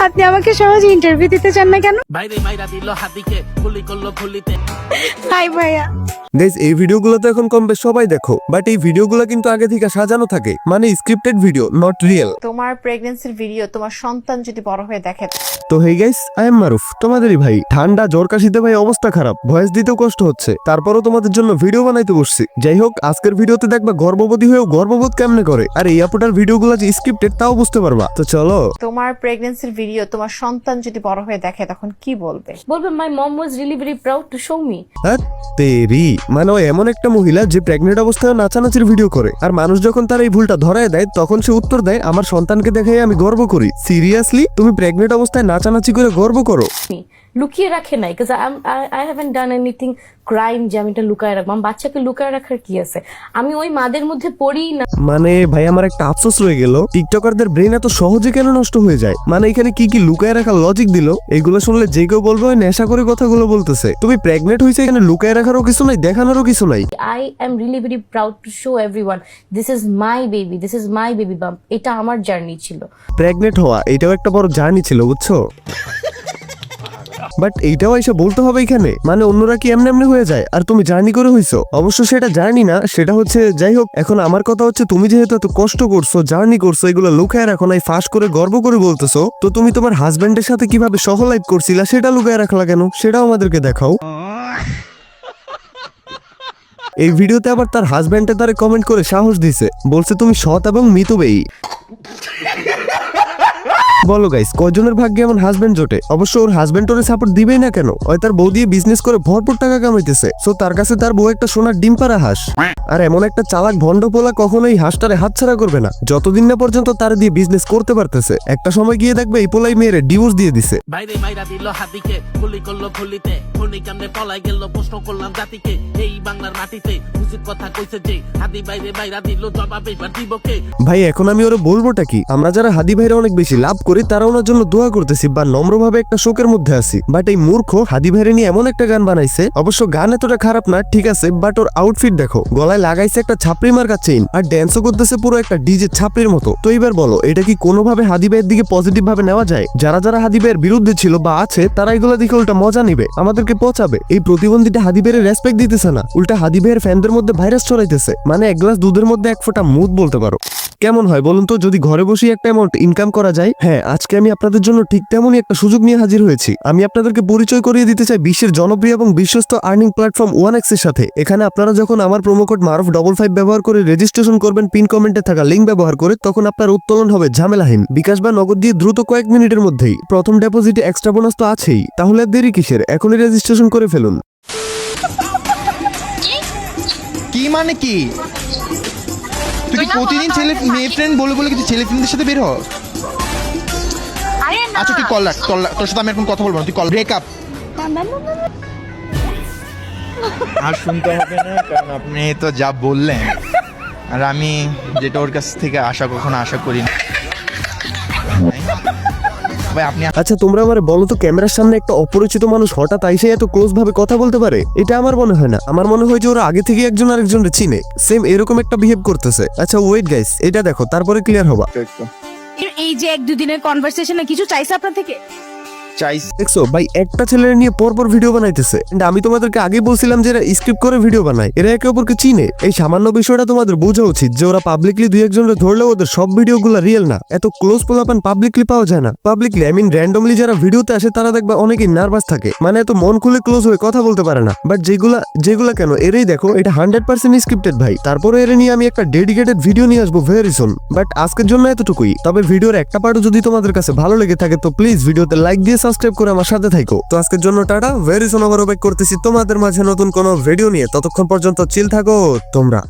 আপনি আমাকে সহজে ইন্টারভিউ দিতে চান না কেন? বাইরে মাইরা দিল হাদিকে গুলি করলো খুলিতে। হাই ভাইয়া। গাইস এই ভিডিওগুলো তো এখন কম বেশ সবাই দেখো, বাট এই ভিডিওগুলো কিন্তু আগে থেকে সাজানো থাকে, মানে স্ক্রিপ্টেড ভিডিও, নট রিয়েল। তোমার প্রেগন্যান্সির ভিডিও তোমার সন্তান যদি বড় হয়ে দেখে। তো হেই গাইস, আই এম মারুফ, তোমাদেরই ভাই। ঠান্ডা জ্বর কাশিতে ভাই অবস্থা খারাপ, ভয়েস দিতেও কষ্ট হচ্ছে, তারপরও তোমাদের জন্য ভিডিও বানাইতে বসছি। যাই হোক, আজকের ভিডিওতে দেখবা গর্ভবতী হয়েও গর্ভবোধ কেমনে করে, আর এই আপুটার ভিডিওগুলো যে স্ক্রিপ্টেড তাও বুঝতে পারবা। তো চলো। তোমার প্রেগন্যান্সির ভিডিও তোমার সন্তান যদি বড় হয়ে দেখে তখন কি বলবে? বলবে my mom was really very proud to show me. হ্যাঁ তেরি, মানে ও এমন একটা মহিলা যে প্রেগনেন্ট অবস্থায় নাচানাচির ভিডিও করে, আর মানুষ যখন তার এই ভুলটা ধরায় দেয় তখন সে উত্তর দেয় আমার সন্তানকে দেখাই আমি গর্ব করি। সিরিয়াসলি তুমি প্রেগনেন্ট অবস্থায় নাচানাচি করে গর্ব করো? লুকিয়ে রাখে নাই, because I haven't done anything crime যে আমি এটা লুকায় রাখবো। আমার বাচ্চাকে লুকায় রাখার কি আছে? আমি ওই মাদের মধ্যে পড়ি না। মানে ভাই আমার একটা আফসোস রয়ে গেল, টিকটকারদের ব্রেন এত সহজে কেন নষ্ট হয়ে যায়? মানে এখানে কি কি লুকায় রাখার লজিক দিল, এগুলো শুনলে যে কেউ বলবে ওই নেশা করে কথাগুলো বলতেছে। তুমি প্রেগনেন্ট হয়েছে, এখানে লুকায় রাখারও কিছু নাই, দেখানোরও কিছু নাই। I am really very proud to show everyone this is my baby, this is my baby bump. এটা আমার জার্নি ছিল। প্রেগনেন্ট হওয়া এটাও একটা বড় জার্নি ছিল, বুঝছো? বাট এইটাও এসে বলতে হবে এখানে, মানে অন্যরা কি এমনি এমনি হয়ে যায় আর তুমি জার্নি করে হইছো? অবশ্য সেটা জার্নি না, সেটা হচ্ছে, যাই হোক, এখন আমার কথা হচ্ছে তুমি যেহেতু এত কষ্ট করছো, জার্নি করছো, এগুলো লুকায় রাখো নাই, ফাঁস করে গর্ব করে বলতেছো, তো তুমি তোমার হাজবেন্ডের সাথে কিভাবে সহ লাইফ করছিলা সেটা লুকায় রাখলা কেন? সেটাও আমাদেরকে দেখাও। এই ভিডিওতে আবার তার হাজবেন্ডে তারে কমেন্ট করে সাহস দিছে, বলছে তুমি সৎ এবং মিতব্যয়ী। বলো গাইস, কয়জনের ভাগ্যে এমন হাজবেন্ড জোটে? অবশ্য ওর হাজবেন্ড ওরে সাপোর্ট দিবেই না কেন? ওই তার বউ দিয়ে বিজনেস করে ভরপুর টাকা কামাইতেছে, সো তার কাছে তার বউ একটা সোনার ডিম পাড়া হাঁস। আর এমন একটা চালাক ভন্ড পোলা কখনোই হাঁসটারে হাতছাড়া করবে না, যতদিন না পর্যন্ত তার দিয়ে বিজনেস করতে পারতেছে। একটা সময় গিয়ে দেখবে এই পোলাই মেয়েরে ডিভোর্স দিয়ে দিছে। বাইরে মাইরা দিল হাদিকে গুলি করলো খুলিতে। খুনি কামনে পলাই গেল প্রশ্ন করলাম জাতিকে। এই বাংলার মাটিতে উচিত কথা কইছে যে হাদি বাইরে মাইরা দিল জবাব এবার দিব কে? ভাই এখন আমি ওরে বলবোটা কি? আমরা যারা হাদি ভাইরা অনেক বেশি লাভ করি তারা ওনার জন্য দোয়া করতেছি বা নম্রভাবে একটা শোকের মধ্যে আছি। বাট এই মূর্খ হাদি ভাইরে নিয়ে এমন একটা গান বানাইছে, অবশ্য গান এতটা খারাপ না, ঠিক আছে, বাট ওর আউটফিট দেখো, গলায় লাগাইছে একটা ছাপড়ি মার্কা চেইন আর ড্যান্সও করতেছে পুরো একটা ডিজে ছাপড়ির মতো। তো এবার বলো, এটা কি কোনোভাবে হাদি ভাইয়ের দিকে পজিটিভ ভাবে নেওয়া যায়? যারা যারা হাদি ভাইয়ের বিরুদ্ধে ছিল বা আছে তারা এগুলো দেখে উল্টা মজা নিবে, আমাদেরকে পচাবে। এই প্রতিবন্ধীটা হাদি ভাইয়ের রেসপেক্ট দিতেছে না, উল্টা হাদি ভাইয়ের ফ্যানদের মধ্যে ভাইরাস ছড়াইতেছে। মানে এক গ্লাস দুধের মধ্যে এক ফোঁটা মুদ বলতে পারো। কেমন হয় বলুন তো যদি ঘরে বসে একটা অ্যামাউন্ট ইনকাম করা যায়? হ্যাঁ, আজকে আমি আপনাদের জন্য ঠিক তেমনই একটা সুযোগ নিয়ে হাজির হয়েছি। আমি আপনাদেরকে পরিচয় করিয়ে দিতে চাই বিশ্বের জনপ্রিয় এবং বিশ্বস্ত আর্নিং প্ল্যাটফর্ম 1x এর সাথে। এখানে আপনারা যখন আমার প্রোমো কোড মারুফ55 ব্যবহার করে রেজিস্ট্রেশন করবেন, পিন কমেন্টে থাকা লিঙ্ক ব্যবহার করে, তখন আপনার উত্তোলন হবে ঝামেলাহীন, বিকাশ বা নগদ দিয়ে দ্রুত কয়েক মিনিটের মধ্যেই। প্রথম ডেপোজিটে এক্সট্রা বোনাস তো আছেই, তাহলে আর দেরি কিসের? এখনই রেজিস্ট্রেশন করে ফেলুন। কি মানে কি? তুই কি প্রতিদিন ছেলে মেয়ে ফ্রেন্ড বলে বলে কিছু ছেলে ফ্রেন্ডদের সাথে বের হ? আচ্ছা তুই কল রাখ, তোর সাথে আমি এখন কথা বলবো না, তুই কল ব্রেকআপ। আর শুনতে হবে না, কারণ আপনি তো যা বললেন আর আমি যেটা ওর কাছ থেকে কখনো আশা করি না। আচ্ছা তোমরা আমারে বলো তো, ক্যামেরার সামনে একটা অপরিচিত মানুষ হঠাৎ আইসে এত ক্লোজ ভাবে কথা বলতে পারে? এটা আমার মনে হয় না, আমার মনে হয় যে ওরা আগে থেকে একজন আরেকজনকে চিনে, সেম এরকম একটা বিহেভ করতেছে। আচ্ছা ওয়েট গাইস, এটা দেখো, তারপরে ক্লিয়ার হবা। এই যে 1-2 দিনের কনভারসেশনে কিছু চাইছে আপনার থেকে? দেখছো ভাই, একটা ছেলের নিয়ে পরপর ভিডিও বানাইতেছে। আমি তোমাদেরকে আগেই বলছিলাম যে এরা স্ক্রিপ্ট করে ভিডিও বানায়, এরা একে অপরকে চিনে। এই সামান্য বিষয়টা তোমাদের বোঝা উচিত যে ওরা পাবলিকলি 2-1জনকে ধরলেও ওদের সব ভিডিওগুলো রিয়েল না। এত ক্লোজ পোলাপান পাবলিকলি পাওয়া যায় না। পাবলিকলি আই মিন র্যান্ডমলি যারা ভিডিওতে আসে তারা দেখবা অনেকেই নার্ভাস থাকে, মানে এত মন খুলে ক্লোজ হয়ে কথা বলতে পারে না। বাট যেগুলা কেন, এরাই দেখো, এটা 100% স্ক্রিপ্টেড ভাই। তারপরে এর নিয়ে আমি একটা ডেডিকেটেড ভিডিও নিয়ে আসবো ভেরি সুন। বাট আজকের জন্য এতটুকুই। তবে ভিডিওর একটা পার্টও যদি তোমাদের কাছে ভালো লেগে থাকে তো প্লিজ ভিডিওতে লাইক দিয়ে সাবস্ক্রাইব করে আমার সাথে থাকো। তো আজকের জন্য টাটা, ভেরি সুন আবার ব্যাক করতেছি তোমাদের মাঝে নতুন কোনো ভিডিও নিয়ে। ততক্ষণ পর্যন্ত চিল থাকো তোমরা।